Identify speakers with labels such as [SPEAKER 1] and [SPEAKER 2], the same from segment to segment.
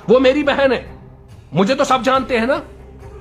[SPEAKER 1] वो मेरी बहन है, मुझे तो सब जानते हैं ना,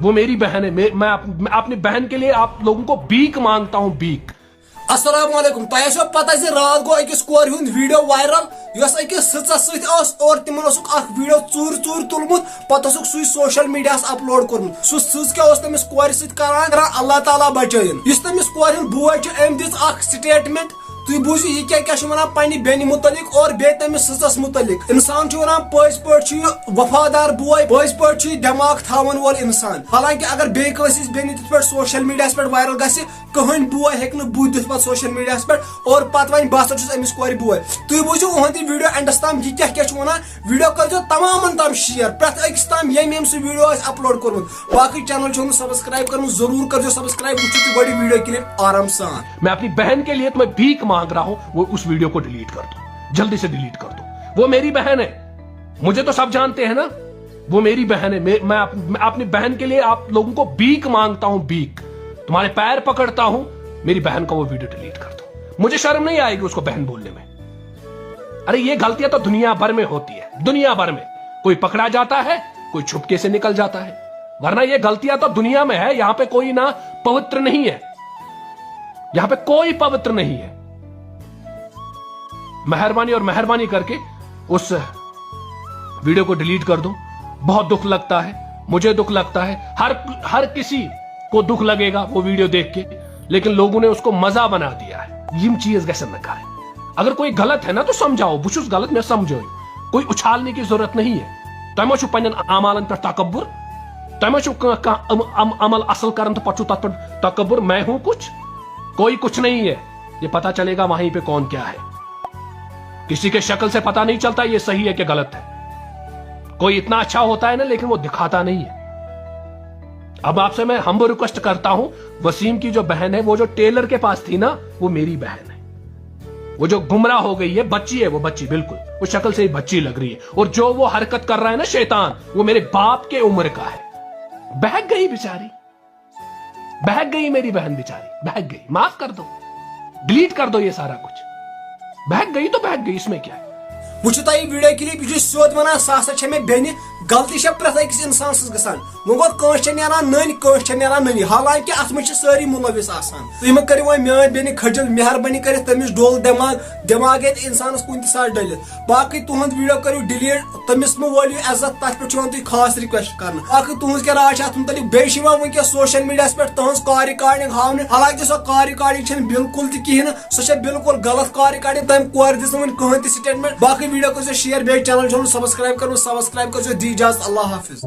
[SPEAKER 1] वो मेरी बहन है। मैं अपनी बहन के लिए आप लोगों को भीख मांगता हूं, भीख।
[SPEAKER 2] अस्सलाम वालेकुम। तोह पता रात गो अकिस कोर हुंद वीडियो वायरल यस अकिस सचस सत और तिमन वीडियो चूर चूर तुलमुत पत सु सोशल मीडिया अपलोड कोरमुत सु सज क्या तमिस कोर सरान अल्लाह ताला बचाइन। इस तमिस कोर हुंद बोय अम दिस स्टेटमेंट तुम बूझो यह क्या वन पन्ने बेन मुतलिक और बे तमिस सचस मुतलिक। इंसान वन पज पे वफादार बोय, पज पे दिमाग थावन वोल इंसान। हालांकि अगर बेस बेन पे सोशल मीडिया पे वायरल गि कहन बोय हेक बुत दित पे सोशल मीडिया पे और पत वन बह अमिस कोर बोय। तुम बूझो उहद वीडियो एंडस तम यह क्या वन वीडियो कर तमाम तम शेयर प्रत अकिस तम यम सह वीडियो अपलोड कोर्मुत। बाकी चैनल सब्सक्राइब कर जरूर कर सब्सक्राइब वो बड़ी वीडियो क्लिप आराम सान।
[SPEAKER 1] मैं अपनी बहन के लिए तुम्हें भीख मांग रहा हूं, वो उस वीडियो को डिलीट कर दो, जल्दी से डिलीट कर दो। वो मेरी बहन है, मुझे तो सब जानते हैं ना, वो मेरी बहन है। मैं अपनी बहन के लिए आप लोगों को भीख मांगता हूं, भीख। तुम्हारे पैर पकड़ता हूं, मेरी बहन का वो वीडियो डिलीट कर दो। मुझे शर्म नहीं आएगी उसको बहन बोलने में। अरे ये गलतियां तो दुनिया भर में होती है, दुनिया भर में। कोई पकड़ा जाता है, कोई छुपके से निकल जाता है, वरना ये गलतियां तो दुनिया में है। यहां पे कोई ना पवित्र नहीं है, यहां पे कोई पवित्र नहीं है। मेहरबानी करके उस वीडियो को डिलीट कर दो। बहुत दुख लगता है, मुझे दुख लगता है, हर किसी को दुख लगेगा वो वीडियो देख के, लेकिन लोगों ने उसको मजा बना दिया है। यम चीज गसन न करें। अगर कोई गलत है ना तो समझाओ, बुशुस गलत में समझो, कोई उछालने की जरूरत नहीं है। तम पन्न अमालन पर तकब्बुर, तम अमल असल कर तो पचु तत् पर तकब्बुर। मैं हूं कुछ, कोई कुछ नहीं है। ये पता चलेगा वहीं पे कौन क्या है। किसी के शक्ल से पता नहीं चलता ये सही है कि गलत है। कोई इतना अच्छा होता है ना, लेकिन वो दिखाता नहीं है। अब आपसे मैं हम्बल रिक्वेस्ट करता हूं, वसीम की जो बहन है, वो जो टेलर के पास थी ना, वो मेरी बहन है। वो जो गुमराह हो गई है, बच्ची है, वो बच्ची बिल्कुल, वो शक्ल से ही बच्ची लग रही है। और जो वो हरकत कर रहा है ना शैतान, वो मेरे बाप के उम्र का है। बहक गई बेचारी, बहक गई मेरी बहन बेचारी, बहक गई। माफ कर दो, डिलीट कर दो ये सारा कुछ। बहक गई तो बहक गई, इसमें क्या है।
[SPEAKER 2] वो वीडियो क्लिप यह सोद वन सह मे बेन गलती प्रत अकिस इंसान गसान। वो गो नान नन ननी, हालांकि अत मे सारी मुलविस तुम कर मेन बेन खजल मेहरबानी कर तमिस डोल दिमाग इंसान कुन साथ डलित। बाकी तुहद वीडियो करो डिलीट, तमिस वो इज्जत तथ पे तुम खास रिक्वेस्ट कर। बाकी तुज क्या राय अत मुतलिक बेस वनकस सोशल मीडिया पे तुज कॉल रिकॉर्डिंग हावन। हालांकि सो कॉल रिकॉर्डिंग बिल्कुल तहन, सो बिल्कुल गलत कॉल रिकॉर्डिंग। तम कोर दिस कहन स्टेटमेंट। बाकी वीडियो कर शेयर, बे चैनल सब्सक्राइब कर दी इजाजत। अल्लाह हाफिज।